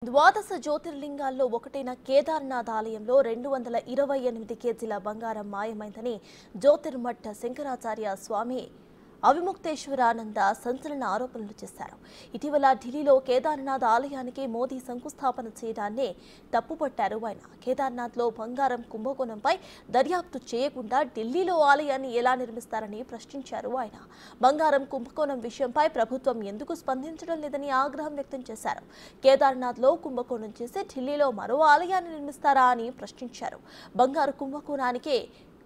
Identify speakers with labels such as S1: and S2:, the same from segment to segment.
S1: ద్వాదశ జ్యోతిర్లింగాల్లో ఒకటైన కేదార్నాథ్ ఆలయంలో 228 కేజీల బంగారం మాయమైందని జ్యోతిర్మఠ్ శంకరాచార్య స్వామి అవిముక్తేశ్వరానంద సంచలన ఆరోపణలు చేశారు. ఇటీవల ఢిల్లీలో కేదార్నాథ్ ఆలయానికి మోదీ శంకుస్థాపన చేయడాన్ని తప్పుపట్టారు ఆయన. కేదార్నాథ్లో బంగారం కుంభకోణంపై దర్యాప్తు చేయకుండా ఢిల్లీలో ఆలయాన్ని ఎలా నిర్మిస్తారని ప్రశ్నించారు ఆయన. బంగారం కుంభకోణం విషయంపై ప్రభుత్వం ఎందుకు స్పందించడం లేదని ఆగ్రహం వ్యక్తం చేశారు. కేదార్నాథ్లో కుంభకోణం చేసి ఢిల్లీలో మరో ఆలయాన్ని నిర్మిస్తారా అని ప్రశ్నించారు. బంగారు కుంభకోణానికి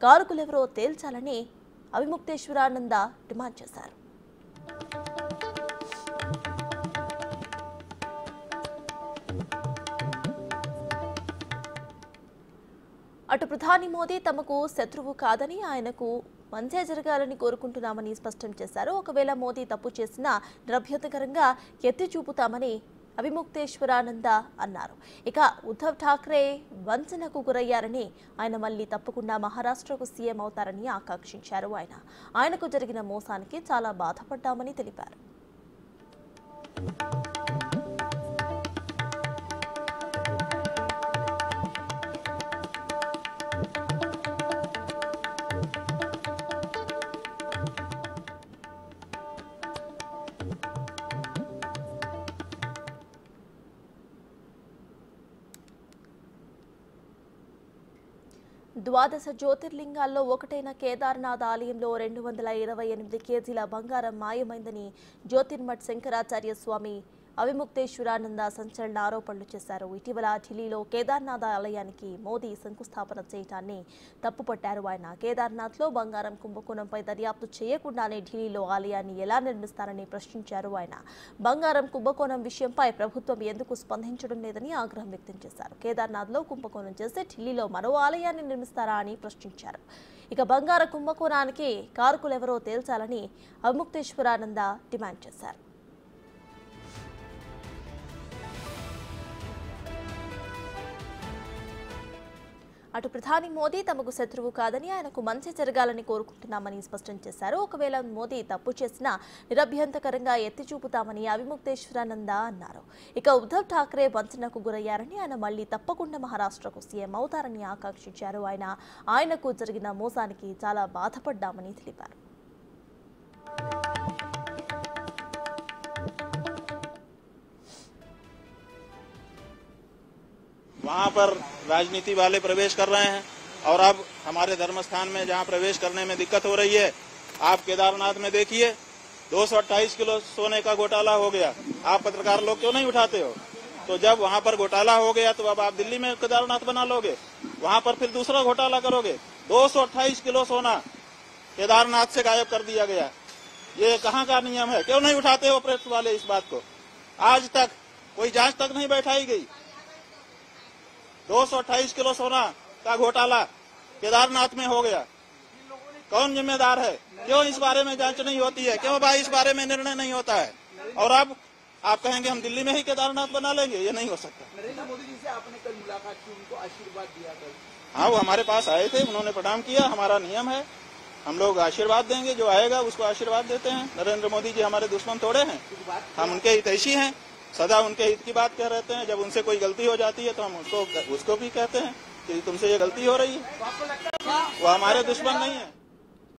S1: కారకులెవరో తేల్చాలని అవిముక్తేశ్వరానంద డిమాండ్ చేశారు. అటు ప్రధాని మోదీ తమకు శత్రువు కాదని, ఆయనకు మంచే జరగాలని కోరుకుంటున్నామని స్పష్టం చేశారు. ఒకవేళ మోదీ తప్పు చేసినా నిరభ్యంతరంగా ఎత్తి చూపుతామని అవిముక్తేశ్వరానంద అన్నారు. ఇక ఉద్ధవ్ ఠాక్రే వంచనకు గురయ్యారని, ఆయన మళ్లీ తప్పకుండా మహారాష్ట్రకు సీఎం అవుతారని ఆకాంక్షించారు. ఆయనకు జరిగిన మోసానికి చాలా బాధపడ్డామని తెలిపారు. ద్వాదశ జ్యోతిర్లింగాల్లో ఒకటైన కేదార్నాథ్ ఆలయంలో 228 కేజీల బంగారం మాయమైందని జ్యోతిర్మఠ్ శంకరాచార్య స్వామి అవిముక్తేశ్వరానంద సంచలన ఆరోపణలు చేశారు. ఇటీవల ఢిల్లీలో కేదార్నాథ్ ఆలయానికి మోదీ శంకుస్థాపన చేయడాన్ని తప్పుపట్టారు ఆయన. కేదార్నాథ్లో బంగారం కుంభకోణంపై దర్యాప్తు చేయకుండానే ఢిల్లీలో ఆలయాన్ని ఎలా నిర్మిస్తారని ప్రశ్నించారు ఆయన. బంగారం కుంభకోణం విషయంపై ప్రభుత్వం ఎందుకు స్పందించడం లేదని ఆగ్రహం వ్యక్తం చేశారు. కేదార్నాథ్లో కుంభకోణం చేసి ఢిల్లీలో మరో ఆలయాన్ని నిర్మిస్తారా అని ప్రశ్నించారు. ఇక బంగార కుంభకోణానికి కారకులెవరో తేల్చాలని అవిముక్తేశ్వరానంద డిమాండ్ చేశారు. అటు ప్రధాని మోదీ తమకు శత్రువు కాదని, ఆయనకు మంచి జరగాలని కోరుకుంటున్నామని స్పష్టం చేశారు. ఒకవేళ మోదీ తప్పు చేసినా నిరభ్యంతరంగా ఎత్తి చూపుతామని అవిముక్తేశ్వరానంద అన్నారు. ఇక ఉద్ధవ్ ఠాక్రే వంచనకు గురయ్యారని, ఆయన మళ్లీ తప్పకుండా మహారాష్ట్రకు సీఎం అవుతారని ఆకాంక్షించారు. ఆయనకు జరిగిన మోసానికి చాలా బాధపడ్డామని తెలిపారు.
S2: वहां पर राजनीति वाले प्रवेश कर रहे हैं और अब हमारे धर्म स्थान में जहां प्रवेश करने में दिक्कत हो रही है, आप केदारनाथ में देखिए 228 किलो सोने का घोटाला हो गया। आप पत्रकार लोग क्यों नहीं उठाते हो? तो जब वहां पर घोटाला हो गया तो अब आप दिल्ली में केदारनाथ बना लोगे, वहां पर फिर दूसरा घोटाला करोगे। 228 किलो सोना केदारनाथ से गायब कर दिया गया। ये कहाँ का नियम है? क्यों नहीं उठाते हो प्रेस वाले इस बात को? आज तक कोई जांच तक नहीं बैठाई गई। 228 किलो सोना का घोटाला केदारनाथ में हो गया। कौन जिम्मेदार है? क्यों इस बारे में जांच नहीं होती है? क्यों भाई इस बारे में निर्णय नहीं होता है? और अब आप कहेंगे हम दिल्ली में ही केदारनाथ बना लेंगे, ये नहीं हो सकता।
S3: नरेंद्र मोदी जी से आपने कल मुलाकात की, उनको आशीर्वाद दिया कल?
S2: हाँ, वो हमारे पास आए थे, उन्होंने प्रणाम किया। हमारा नियम है, हम लोग आशीर्वाद देंगे, जो आएगा उसको आशीर्वाद देते हैं। नरेंद्र मोदी जी हमारे दुश्मन थोड़े हैं, हम उनके हितैषी हैं, सदा उनके हित की बात कह रहते हैं। जब उनसे कोई गलती हो जाती है तो हम उसको भी कहते हैं कि तुमसे ये गलती हो रही है। वो हमारे दुश्मन नहीं है।